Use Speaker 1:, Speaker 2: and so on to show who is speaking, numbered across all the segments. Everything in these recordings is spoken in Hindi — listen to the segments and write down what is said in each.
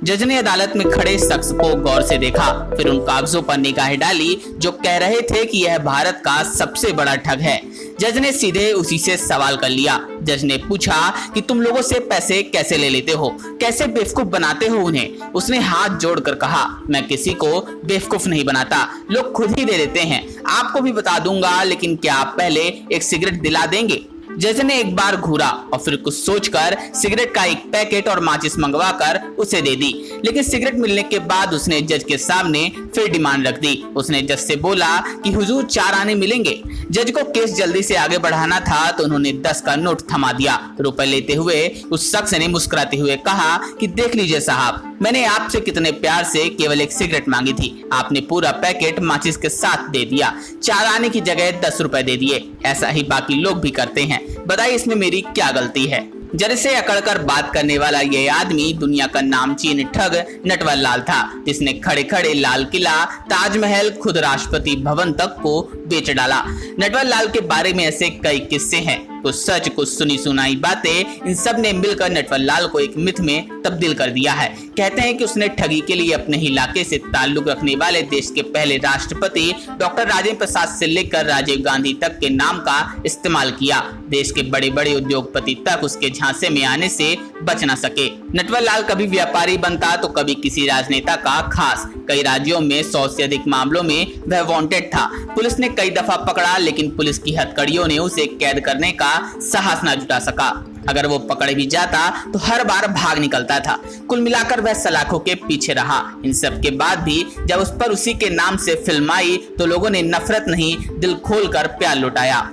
Speaker 1: जज ने अदालत में खड़े शख्स को गौर से देखा, फिर उन कागजों पर निगाहें डाली जो कह रहे थे कि यह भारत का सबसे बड़ा ठग है। जज ने सीधे उसी से सवाल कर लिया। जज ने पूछा कि तुम लोगों से पैसे कैसे ले लेते हो, कैसे बेवकूफ बनाते हो उन्हें। उसने हाथ जोड़कर कहा, मैं किसी को बेवकूफ नहीं बनाता, लोग खुद ही दे देते हैं। आपको भी बता दूंगा, लेकिन क्या आप पहले एक सिगरेट दिला देंगे? जज ने एक बार घूरा और फिर कुछ सोचकर सिगरेट का एक पैकेट और माचिस मंगवाकर उसे दे दी। लेकिन सिगरेट मिलने के बाद उसने जज के सामने फिर डिमांड रख दी। उसने जज से बोला कि हुजूर 4 आने मिलेंगे। जज को केस जल्दी से आगे बढ़ाना था तो उन्होंने 10 का नोट थमा दिया। रुपए लेते हुए उस शख्स ने मुस्कुराते हुए कहा कि देख लीजिए साहब, मैंने आपसे कितने प्यार से केवल एक सिगरेट मांगी थी, आपने पूरा पैकेट माचिस के साथ दे दिया। 4 आने की जगह 10 रुपए दे दिए। ऐसा ही बाकी लोग भी करते हैं, बताइए इसमें मेरी क्या गलती है? जज से अकड़कर बात करने वाला ये आदमी दुनिया का नामचीन ठग नटवर लाल था, जिसने खड़े खड़े लाल किला, ताजमहल, खुद राष्ट्रपति भवन तक को बेच डाला। नटवर लाल के बारे में ऐसे कई किस्से हैं, कुछ सच, कुछ सुनी सुनाई बातें। इन सब ने मिलकर नटवर लाल को एक मिथ में तब्दील कर दिया है। कहते हैं कि उसने ठगी के लिए अपने इलाके से ताल्लुक रखने वाले देश के पहले राष्ट्रपति डॉक्टर राजेंद्र प्रसाद से लेकर राजीव गांधी तक के नाम का इस्तेमाल किया। देश के बड़े बड़े उद्योगपति तक उसके झांसे में आने से बच न सके। नटवर लाल कभी व्यापारी बनता तो कभी किसी राजनेता का खास। कई राज्यों में 100 से अधिक मामलों में वह वांटेड था। पुलिस ने कई दफा पकड़ा, लेकिन पुलिस की हथकड़ियों ने उसे कैद करने का साहस न जुटा सका। अगर वो पकड़ भी जाता तो हर बार भाग निकलता था। कुल मिलाकर वह सलाखों के पीछे रहा। इन सब के बाद भी जब उस पर उसी के नाम से फिल्म आई तो लोगों ने नफरत नहीं, दिल खोलकर प्यार लुटाया।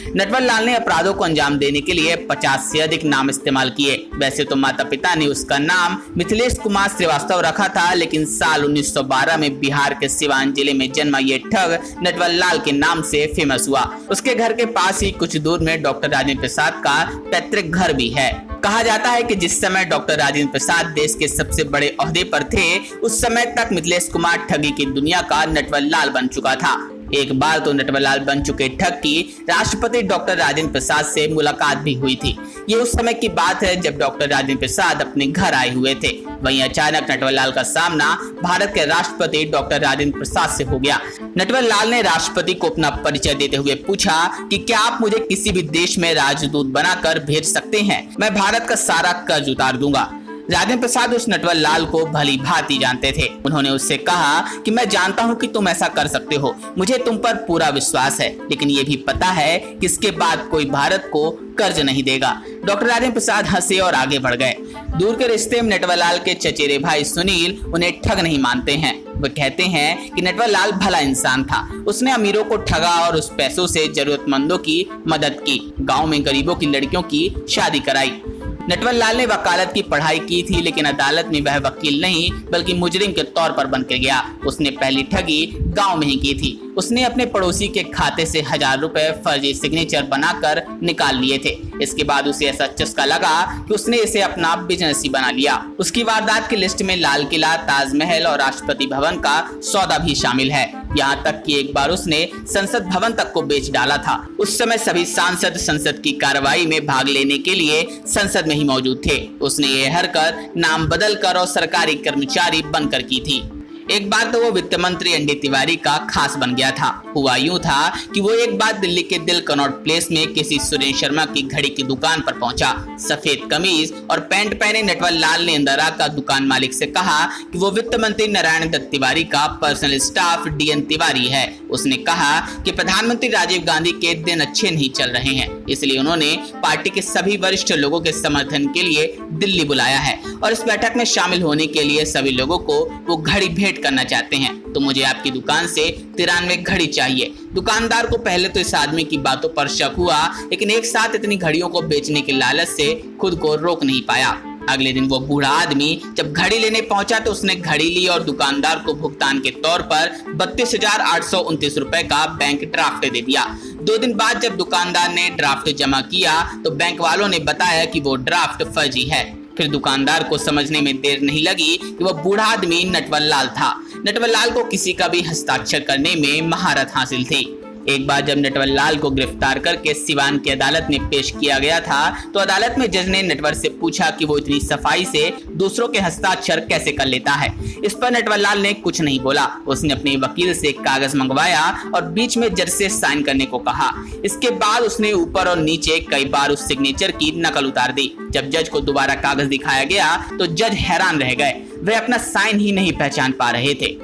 Speaker 1: नटवर लाल ने अपराधों को अंजाम देने के लिए 50 से अधिक नाम इस्तेमाल किए। वैसे तो माता पिता ने उसका नाम मिथिलेश कुमार श्रीवास्तव रखा था, लेकिन साल 1912 में बिहार के सिवान जिले में जन्मा ये ठग नटवर लाल के नाम से फेमस हुआ। उसके घर के पास ही कुछ दूर में डॉक्टर राजेंद्र प्रसाद का पैतृक घर भी है। कहा जाता है कि जिस समय डॉक्टर राजेंद्र प्रसाद देश के सबसे बड़े ओहदे पर थे, उस समय तक मिथिलेश कुमार ठगी की दुनिया का नटवर लाल बन चुका था। एक बार तो नटवर लाल बन चुके ठग की राष्ट्रपति डॉक्टर राजेंद्र प्रसाद से मुलाकात भी हुई थी। ये उस समय की बात है जब डॉक्टर राजेंद्र प्रसाद अपने घर आए हुए थे। वहीं अचानक नटवर लाल का सामना भारत के राष्ट्रपति डॉक्टर राजेंद्र प्रसाद से हो गया। नटवर लाल ने राष्ट्रपति को अपना परिचय देते हुए पूछा कि क्या आप मुझे किसी भी देश में राजदूत बनाकर भेज सकते हैं? मैं भारत का सारा कर्ज उतार दूंगा। राजेंद्र प्रसाद उस नटवर लाल को भली भांति जानते थे। उन्होंने उससे कहा कि मैं जानता हूं कि तुम ऐसा कर सकते हो, मुझे तुम पर पूरा विश्वास है, लेकिन ये भी पता है कि इसके बाद कोई भारत को कर्ज नहीं देगा। डॉक्टर राजेंद्र प्रसाद हंसे और आगे बढ़ गए। दूर के रिश्ते में नटवर लाल के चचेरे भाई सुनील उन्हें ठग नहीं मानते हैं। वो कहते हैं कि नटवर लाल भला इंसान था, उसने अमीरों को ठगा और उस पैसों से जरूरतमंदों की मदद की, गाँव में गरीबों की लड़कियों की शादी कराई। नटवर लाल ने वकालत की पढ़ाई की थी, लेकिन अदालत में वह वकील नहीं बल्कि मुजरिम के तौर पर बन के गया। उसने पहली ठगी गांव में ही की थी। उसने अपने पड़ोसी के खाते से 1000 रुपए फर्जी सिग्नेचर बनाकर निकाल लिए थे। इसके बाद उसे ऐसा चस्का लगा कि उसने इसे अपना बिजनेस ही बना लिया। उसकी वारदात की लिस्ट में लाल किला, ताजमहल और राष्ट्रपति भवन का सौदा भी शामिल है। यहाँ तक कि एक बार उसने संसद भवन तक को बेच डाला था। उस समय सभी सांसद संसद की कार्रवाई में भाग लेने के लिए संसद में ही मौजूद थे। उसने ये हरकत नाम बदलकर और सरकारी कर्मचारी बनकर की थी। एक बार तो वो वित्त मंत्री एनडी तिवारी का खास बन गया था। हुआ यूं था कि वो एक बार दिल्ली के दिल कनॉट प्लेस में किसी सुरेश शर्मा की घड़ी की दुकान पर पहुंचा। सफेद कमीज और पैंट पहने नटवर लाल ने अंदर आकर दुकान मालिक से कहा कि वो वित्त मंत्री नारायण दत्त तिवारी का पर्सनल स्टाफ डीएन तिवारी है। उसने कहा कि प्रधानमंत्री राजीव गांधी के दिन अच्छे नहीं चल रहे हैं, इसलिए उन्होंने पार्टी के सभी वरिष्ठ लोगों के समर्थन के लिए दिल्ली बुलाया है और इस बैठक में शामिल होने के लिए सभी लोगों को वो घड़ी भेंट करना चाहते हैं। तो मुझे आपकी दुकान से 93 घड़ी चाहिए। दुकानदार को पहले तो इस आदमी की बातों पर शक हुआ, लेकिन एक साथ इतनी घड़ियों को बेचने के लालच से खुद को रोक नहीं पाया। अगले दिन वो बूढ़ा आदमी जब घड़ी लेने पहुंचा तो उसने घड़ी ली और दुकानदार को भुगतान के तौर पर 32,829 रुपए का बैंक ड्राफ्ट दे दिया। 2 दिन बाद जब दुकानदार ने ड्राफ्ट जमा किया तो बैंक वालों ने बताया कि वो ड्राफ्ट फर्जी है। फिर दुकानदार को समझने में देर नहीं लगी कि वह बूढ़ा आदमी नटवर लाल था। नटवर लाल को किसी का भी हस्ताक्षर करने में महारत हासिल थी। एक बार जब नटवर लाल को गिरफ्तार करके सिवान की अदालत में पेश किया गया था तो अदालत में जज ने नटवर से पूछा कि वो इतनी सफाई से दूसरों के हस्ताक्षर कैसे कर लेता है। इस पर नटवर लाल ने कुछ नहीं बोला। उसने अपने वकील से एक कागज मंगवाया और बीच में जज से साइन करने को कहा। इसके बाद उसने ऊपर और नीचे कई बार उस सिग्नेचर की नकल उतार दी। जब जज को दोबारा कागज दिखाया गया तो जज हैरान रह गए। वे अपना साइन ही नहीं पहचान पा रहे थे।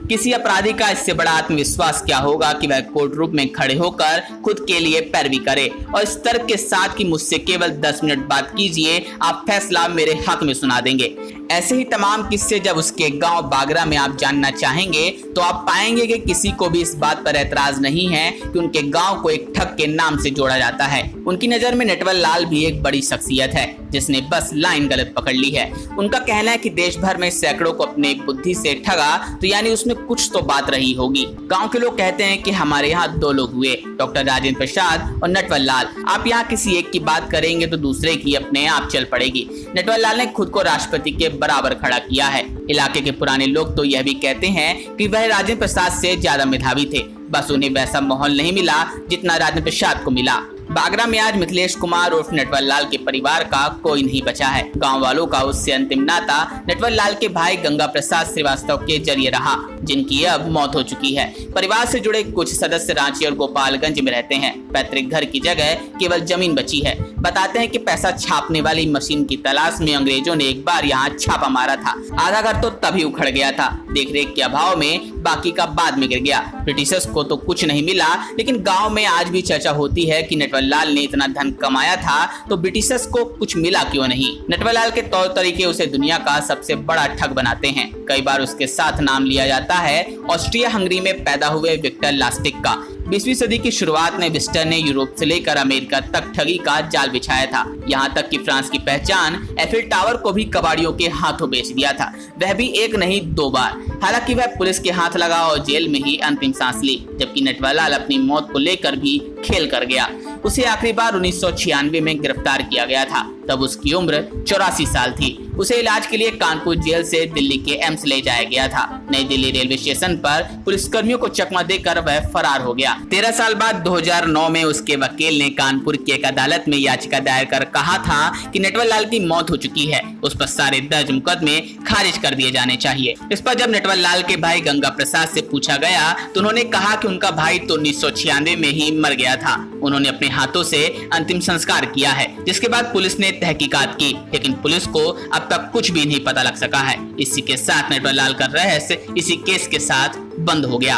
Speaker 1: किसी अपराधी का इससे बड़ा आत्मविश्वास क्या होगा कि वह कोर्ट रूम में खड़े होकर खुद के लिए पैरवी करे और इस तर्क के साथ कि मुझसे केवल 10 मिनट बात कीजिए, आप फैसला मेरे हक में सुना देंगे। ऐसे ही तमाम किस्से जब उसके गांव बागरा में आप जानना चाहेंगे तो आप पाएंगे कि किसी को भी इस बात पर ऐतराज नहीं है कि उनके गांव को एक ठग के नाम से जोड़ा जाता है। उनकी नजर में नटवर लाल भी एक बड़ी शख्सियत है जिसने बस लाइन गलत पकड़ ली है। उनका कहना है कि देश भर में सैकड़ों को अपने बुद्धि से ठगा तो यानी उसमें कुछ तो बात रही होगी। गांव के लोग कहते हैं कि हमारे यहाँ 2 लोग हुए, डॉक्टर राजेंद्र प्रसाद और नटवर लाल। आप यहाँ किसी एक की बात करेंगे तो दूसरे की अपने आप चल पड़ेगी। नटवर लाल ने खुद को राष्ट्रपति के बराबर खड़ा किया है। इलाके के पुराने लोग तो यह भी कहते हैं कि वह राजेंद्र प्रसाद से ज्यादा मेधावी थे, बस उन्हें वैसा माहौल नहीं मिला जितना राजेंद्र प्रसाद को मिला। बागरा में आज मिथिलेश कुमार उर्फ नटवर लाल के परिवार का कोई नहीं बचा है। गांव वालों का उससे अंतिम नाता नटवर लाल के भाई गंगा प्रसाद श्रीवास्तव के जरिए रहा, जिनकी अब मौत हो चुकी है। परिवार से जुड़े कुछ सदस्य रांची और गोपालगंज में रहते हैं। पैतृक घर की जगह केवल जमीन बची है। बताते हैं कि पैसा छापने वाली मशीन की तलाश में अंग्रेजों ने एक बार यहाँ छापा मारा था। आधा घर तो तभी उखड़ गया था। देखरेख के अभाव में बाकी का बाद में गिर गया। ब्रिटिशर्स को तो कुछ नहीं मिला, लेकिन गाँव में आज भी चर्चा होती है कि नटवर लाल ने इतना धन कमाया था तो ब्रिटिशर्स को कुछ मिला क्यों नहीं। नटवर लाल के तौर तरीके उसे दुनिया का सबसे बड़ा ठग बनाते हैं। कई बार उसके साथ नाम लिया जाता है ऑस्ट्रिया हंगरी में पैदा हुए विक्टर लास्टिक का। 20वीं सदी की शुरुआत में विस्टर ने यूरोप से लेकर अमेरिका तक ठगी का जाल बिछाया था। यहाँ तक कि फ्रांस की पहचान एफिल टावर को भी कबाड़ियों के हाथों बेच दिया था, वह भी एक नहीं 2 बार। हालांकि वह पुलिस के हाथ लगा और जेल में ही अंतिम सांस ली, जबकि नटवर लाल अपनी मौत को लेकर भी खेल कर गया। उसे आखिरी बार 1996 में गिरफ्तार किया गया था, तब उसकी उम्र 84 साल थी। उसे इलाज के लिए कानपुर जेल से दिल्ली के एम्स ले जाया गया था। नई दिल्ली रेलवे स्टेशन पर पुलिसकर्मियों को चकमा देकर वह फरार हो गया। 13 साल बाद 2009 में उसके वकील ने कानपुर की एक अदालत में याचिका दायर कर कहा था कि नटवर लाल की मौत हो चुकी है, उस पर सारे दर्ज मुकदमे खारिज कर दिए जाने चाहिए। इस पर जब नटवर लाल के भाई गंगा प्रसाद से पूछा गया तो उन्होंने कहा कि उनका भाई तो 1996 में ही मर गया था। उन्होंने अपने हाथों से अंतिम संस्कार किया है, जिसके बाद पुलिस ने तहकीकात की, लेकिन पुलिस को अब तक कुछ भी नहीं पता लग सका है। इसी के साथ नटवर लाल का रहस्य इसी केस के साथ बंद हो गया।